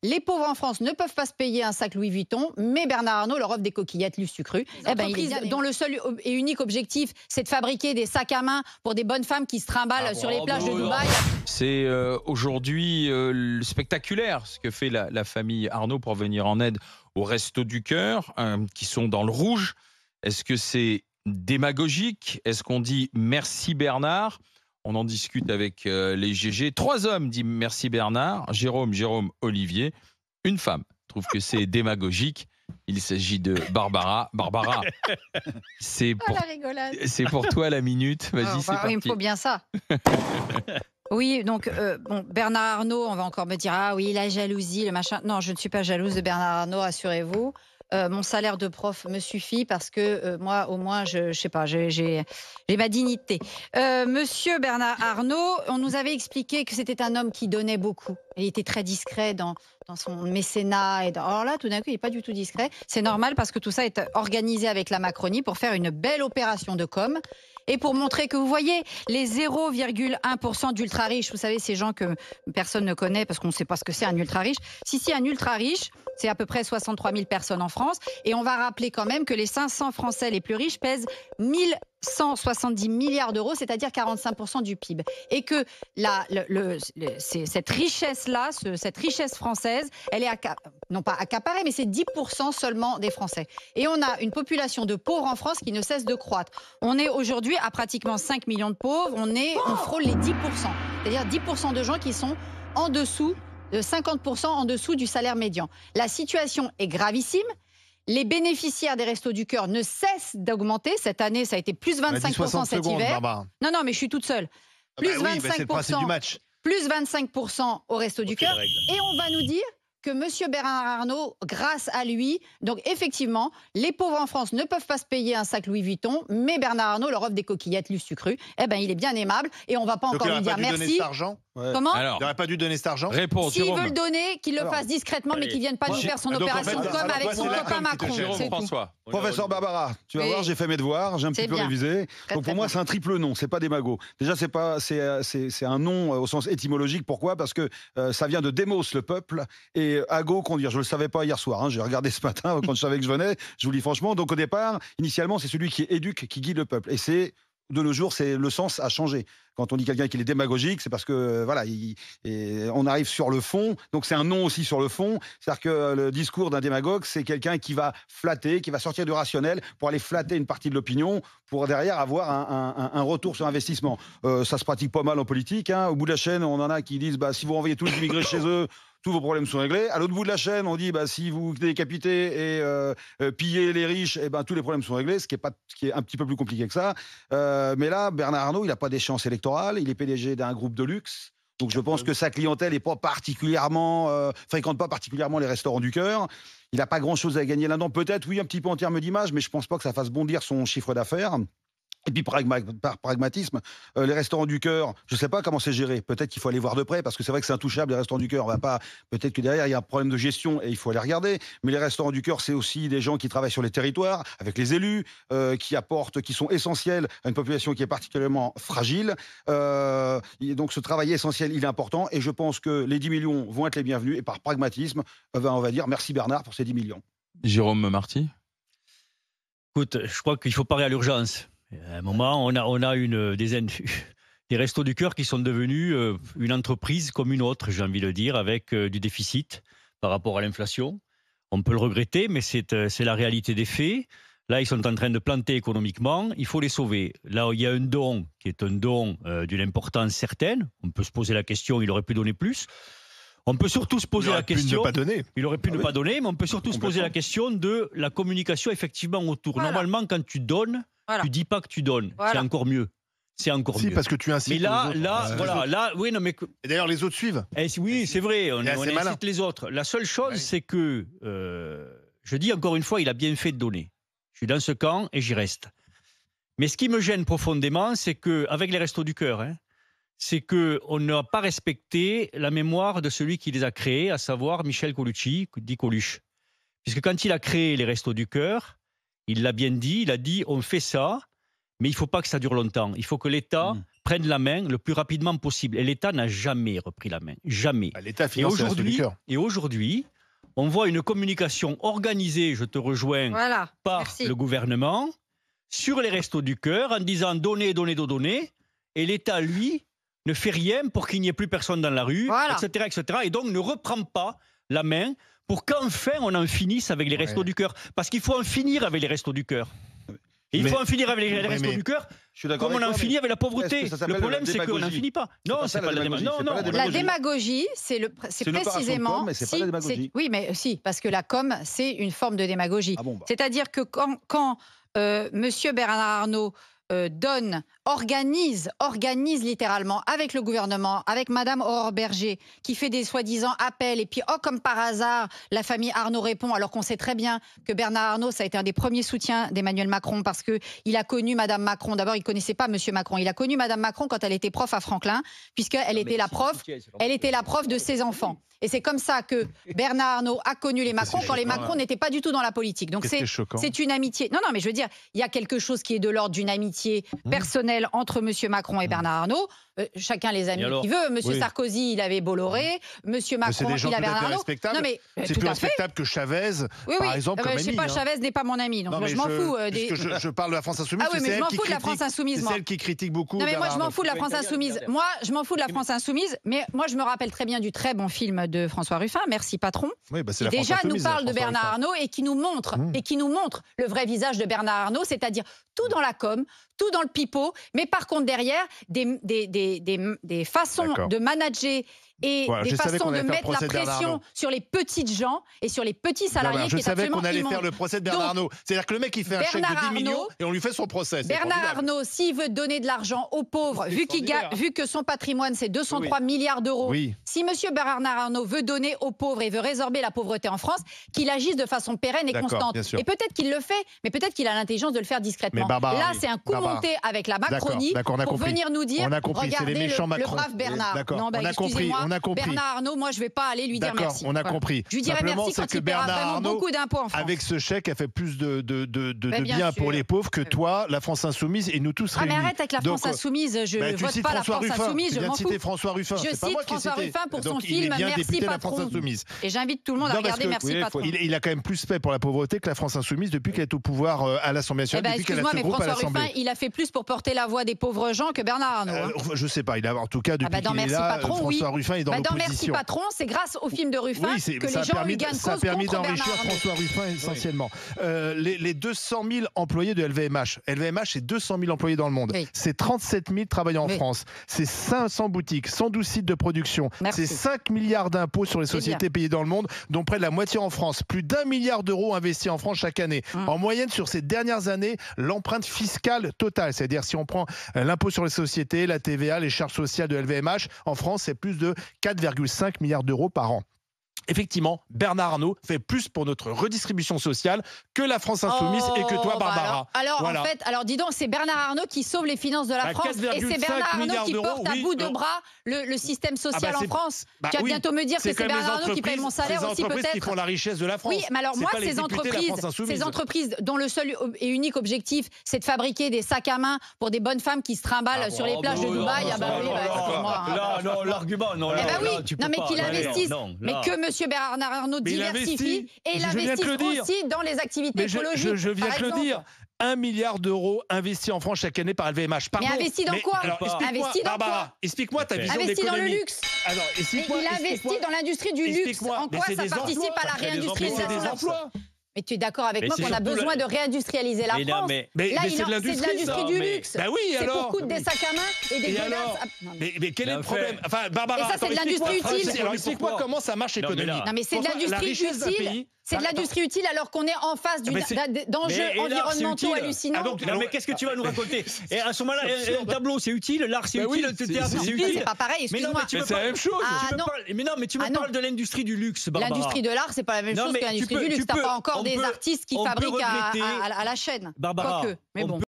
les pauvres en France ne peuvent pas se payer un sac Louis Vuitton, mais Bernard Arnault leur offre des coquillettes Lustucru. Dont le seul et unique objectif, c'est de fabriquer des sacs à main pour des bonnes femmes qui se trimballent sur les plages de Dubaï. C'est aujourd'hui spectaculaire ce que fait la famille Arnault pour venir en aide aux Restos du Cœur, qui sont dans le rouge. Est-ce que c'est démagogique? Est-ce qu'on dit merci Bernard? On en discute avec les GG. 3 hommes disent merci Bernard. Jérôme, Olivier. Une femme trouve que c'est démagogique. Il s'agit de Barbara. Barbara, c'est pour toi la minute. Vas-y, c'est parti. Il me faut bien ça. Oui, donc Bernard Arnault, on va encore me dire ah oui, la jalousie, le machin. Non, je ne suis pas jalouse de Bernard Arnault, assurez-vous. Mon salaire de prof me suffit parce que moi, au moins, je sais pas, j'ai ma dignité. Monsieur Bernard Arnault, on nous avait expliqué que c'était un homme qui donnait beaucoup. Il était très discret dans son mécénat. Alors là, tout d'un coup, il n'est pas du tout discret. C'est normal parce que tout ça est organisé avec la Macronie pour faire une belle opération de com'. Et pour montrer que vous voyez, les 0,1% d'ultra-riches, vous savez, ces gens que personne ne connaît parce qu'on ne sait pas ce que c'est un ultra-riche. Si, un ultra-riche, c'est à peu près 63 000 personnes en France. Et on va rappeler quand même que les 500 Français les plus riches pèsent 1170 milliards d'euros, c'est-à-dire 45% du PIB. Et que cette richesse-là, cette richesse française, elle est non pas accaparée, mais c'est 10% seulement des Français. Et on a une population de pauvres en France qui ne cesse de croître. On est aujourd'hui à pratiquement 5 millions de pauvres, on frôle les 10%. C'est-à-dire 10% de gens qui sont en dessous de 50% en dessous du salaire médian. La situation est gravissime. Les bénéficiaires des Restos du Cœur ne cessent d'augmenter. Cette année, ça a été plus 25% cet hiver. Non, mais je suis toute seule. Plus 25%, plus 25% au Restos du Cœur. Et on va nous dire que M. Bernard Arnault, grâce à lui, donc effectivement, les pauvres en France ne peuvent pas se payer un sac Louis Vuitton, mais Bernard Arnault leur offre des coquillettes Lustucru. Eh bien, il est bien aimable et on ne va pas encore lui dire merci. Comment ? Il n'aurait pas dû donner cet argent. Réponse. S'il veut le donner, qu'il le fasse discrètement, mais qu'il ne vienne pas nous faire son opération de com' avec son copain Macron. François. Professeur Barbara, tu vas voir, j'ai fait mes devoirs, j'ai un petit peu révisé. Donc pour moi, c'est un triple non, c'est pas démago. Déjà, c'est un non au sens étymologique. Pourquoi ? Parce que ça vient de démos, le peuple, et ago, conduire. Je le savais pas hier soir. J'ai regardé ce matin quand je savais que je venais. Je vous le dis franchement. Donc au départ, initialement, c'est celui qui éduque, qui guide le peuple. Et c'est de nos jours, le sens a changé. Quand on dit quelqu'un qu'il est démagogique, c'est parce que voilà, on arrive sur le fond. Donc c'est un non aussi sur le fond. C'est-à-dire que le discours d'un démagogue, c'est quelqu'un qui va flatter, qui va sortir du rationnel pour aller flatter une partie de l'opinion, pour derrière avoir un retour sur investissement. Ça se pratique pas mal en politique. Au bout de la chaîne, on en a qui disent si vous renvoyez tous les immigrés chez eux, tous vos problèmes sont réglés. À l'autre bout de la chaîne, on dit si vous décapitez et pillez les riches, tous les problèmes sont réglés, ce qui est un petit peu plus compliqué que ça. Mais là, Bernard Arnault, il n'a pas d'échéance électorale. Il est PDG d'un groupe de luxe. Donc je pense que sa clientèle fréquente pas particulièrement les Restaurants du Cœur. Il n'a pas grand-chose à gagner là-dedans. Peut-être, oui, un petit peu en termes d'image, mais je pense pas que ça fasse bondir son chiffre d'affaires. Et puis par pragmatisme, les Restaurants du Cœur, je ne sais pas comment c'est géré. Peut-être qu'il faut aller voir de près, parce que c'est vrai que c'est intouchable, les Restaurants du Cœur. Peut-être que derrière, il y a un problème de gestion et il faut aller regarder. Mais les Restaurants du Cœur, c'est aussi des gens qui travaillent sur les territoires, avec les élus, qui sont essentiels à une population qui est particulièrement fragile. Donc ce travail essentiel, il est important. Et je pense que les 10 millions vont être les bienvenus. Et par pragmatisme, on va dire merci Bernard pour ces 10 millions. Jérôme Marty. Écoute, je crois qu'il faut parler à l'urgence. À un moment, on a des Restos du Cœur qui sont devenus une entreprise comme une autre, j'ai envie de dire, avec du déficit par rapport à l'inflation. On peut le regretter, mais c'est la réalité des faits. Là, ils sont en train de planter économiquement. Il faut les sauver. Là, il y a un don qui est un don d'une importance certaine. On peut se poser la question, il aurait pu donner plus. On peut surtout se poser la question. Il aurait pu ne pas donner, mais on peut surtout se poser la question de la communication effectivement autour. Voilà. Normalement, quand tu donnes, tu dis pas que tu donnes. Voilà. C'est encore mieux. C'est encore mieux. Parce que tu incites. Mais là, oui, non, mais. Et d'ailleurs, les autres suivent. Oui, c'est vrai. On incite les autres. La seule chose, c'est que, je dis encore une fois, il a bien fait de donner. Je suis dans ce camp et j'y reste. Mais ce qui me gêne profondément, c'est que, avec les Restos du Cœur, c'est qu'on n'a pas respecté la mémoire de celui qui les a créés, à savoir Michel Colucci, dit Coluche. Puisque quand il a créé les Restos du Cœur, il l'a bien dit, il a dit on fait ça, mais il ne faut pas que ça dure longtemps. Il faut que l'État prenne la main le plus rapidement possible. Et l'État n'a jamais repris la main. Jamais. L'État finance les Restos du Cœur. Et aujourd'hui, on voit une communication organisée, je te rejoins, par le gouvernement, sur les Restos du Cœur, en disant donnez, donnez, donnez. Et l'État, lui, ne fait rien pour qu'il n'y ait plus personne dans la rue, etc., etc. Et donc ne reprend pas la main pour qu'enfin on en finisse avec les Restos du Cœur. Parce qu'il faut en finir avec les Restos du Cœur. Et il faut en finir avec les Restos du Cœur, comme on en finit avec la pauvreté. Le problème, c'est qu'on n'en finit pas. Non, c'est pas la démagogie. La démagogie, c'est précisément... C'est pas la démagogie. Oui, mais si, parce que la com, c'est une forme de démagogie. C'est-à-dire que quand Monsieur Bernard Arnault organise littéralement avec le gouvernement, avec Madame Aurore Berger, qui fait des soi-disant appels, et puis comme par hasard, la famille Arnault répond, alors qu'on sait très bien que Bernard Arnault, ça a été un des premiers soutiens d'Emmanuel Macron, parce qu'il a connu Madame Macron. D'abord, il ne connaissait pas Monsieur Macron. Il a connu Madame Macron quand elle était prof à Franklin, puisqu'elle était la prof de ses enfants. Et c'est comme ça que Bernard Arnault a connu les Macron, quand les Macron n'étaient pas du tout dans la politique. Donc c'est une amitié. Non, mais je veux dire, il y a quelque chose qui est de l'ordre d'une amitié personnelle entre Monsieur Macron et Bernard Arnault. Chacun les amis qu'il veut. Monsieur Sarkozy, il avait Bolloré. Monsieur Macron, il avait Bernard Arnault. Non, mais c'est plus respectable que Chavez, par exemple, comme ami. Je sais pas, Chavez n'est pas mon ami, donc je m'en fous. Je parle de la France Insoumise. Ah oui, mais je m'en fous de la France Insoumise, moi. C'est celle qui critique beaucoup. Non, mais moi, je m'en fous de la France Insoumise. Moi, je m'en fous de la France Insoumise, mais moi, je me rappelle très bien du très bon film de François Ruffin, Merci Patron, qui déjà nous parle de Bernard Arnault et qui nous montre le vrai visage de Bernard Arnault, c'est-à-dire tout dans la com, tout dans le pipeau, mais par contre derrière des façons de manager et des façons de mettre la pression sur les petites gens et sur les petits salariés. Je savais qu'on allait faire le procès de Bernard Arnault. C'est-à-dire que le mec, il fait un chèque de 10 millions et on lui fait son procès. Bernard Arnault, s'il veut donner de l'argent aux pauvres, vu que son patrimoine, c'est 203 milliards d'euros, si monsieur Bernard Arnault veut donner aux pauvres et veut résorber la pauvreté en France, qu'il agisse de façon pérenne et constante. Et peut-être qu'il le fait, mais peut-être qu'il a l'intelligence de le faire discrètement. Là, c'est un coup monté avec la Macronie pour venir nous dire, regardez le brave Bernard. Non, excusez-moi. On a compris. Bernard Arnault, moi, je ne vais pas aller lui dire merci. On a compris. Je lui dirais merci quand il paiera vraiment beaucoup d'impôts en France. Avec ce chèque, a fait plus de bien pour les pauvres que toi, la France Insoumise, et nous tous réunis. Mais arrête avec la France Insoumise. Je ne vote pas la France Insoumise. Je m'en fous. François Ruffin. Je cite François Ruffin pour son film Merci Patron. Et j'invite tout le monde à regarder Merci Patron. Il a quand même plus fait pour la pauvreté que la France Insoumise depuis qu'elle est au pouvoir à l'Assemblée nationale. Excuse-moi, mais François Ruffin, il a fait plus pour porter la voix des pauvres gens que Bernard Arnault. Je sais pas. En tout cas, depuis qu'il est là, François Ruffin est dans l'opposition. Dans Merci Patron, c'est grâce au film de Ruffin que les gens ont eu gain de cause contre Bernard Arnault. Ça a permis d'enrichir François Ruffin essentiellement. Les 200 000 employés de LVMH. LVMH, c'est 200 000 employés dans le monde. C'est 37 000 travailleurs en France. C'est 500 boutiques, 112 sites de production. C'est 5 milliards d'impôts sur les sociétés payées dans le monde, dont près de la moitié en France. Plus d'1 milliard d'euros investis en France chaque année. En moyenne, sur ces dernières années, l'empreinte fiscale totale, c'est-à-dire si on prend l'impôt sur les sociétés, la TVA, les charges sociales de LVMH, en France, c'est plus de 4,5 milliards d'euros par an. Effectivement, Bernard Arnault fait plus pour notre redistribution sociale que la France Insoumise et que toi, Barbara. Alors dis donc, c'est Bernard Arnault qui sauve les finances de la France et c'est Bernard Arnault qui porte à bout de bras le système social en France. Tu vas bientôt me dire que c'est Bernard Arnault qui paye mon salaire aussi, peut-être. C'est qui font la richesse de la France. Oui, mais alors moi, ces entreprises dont le seul et unique objectif, c'est de fabriquer des sacs à main pour des bonnes femmes qui se trimballent sur les plages de Dubaï. Non, l'argument, non. Non, mais qu'il investisse. Mais que Monsieur Bernard Arnault diversifie et il investit aussi dans les activités écologiques. Je viens de le dire. 1 milliard d'euros investis en France chaque année par LVMH. Mais investi dans quoi? Explique-moi ta vision de l'économie. Investi dans le luxe. Il investit dans l'industrie du luxe. En quoi ça participe à la réindustrialisation? C'est des emplois. Mais tu es d'accord avec moi qu'on a besoin de réindustrialiser la France? Là, c'est de l'industrie du luxe. Bah oui, alors. C'est pour coudre des sacs à main et des godasses. Mais quel est le problème? Enfin, Barbara, et ça, c'est de l'industrie utile. Alors, explique-moi comment ça marche l'économie. Non, mais c'est de l'industrie utile. C'est de l'industrie utile alors qu'on est en face d'enjeux environnementaux hallucinants. Non, mais qu'est-ce que tu vas nous raconter? Et à ce moment-là, un tableau, c'est utile, l'art, c'est utile, le théâtre, c'est utile. C'est pas pareil, excuse-moi. Mais c'est la même chose. Mais non, mais tu me parles de l'industrie du luxe, Barbara. L'industrie de l'art, c'est pas la même chose que l'industrie du luxe. T'as pas encore des artistes qui fabriquent à la chaîne. Barbara, on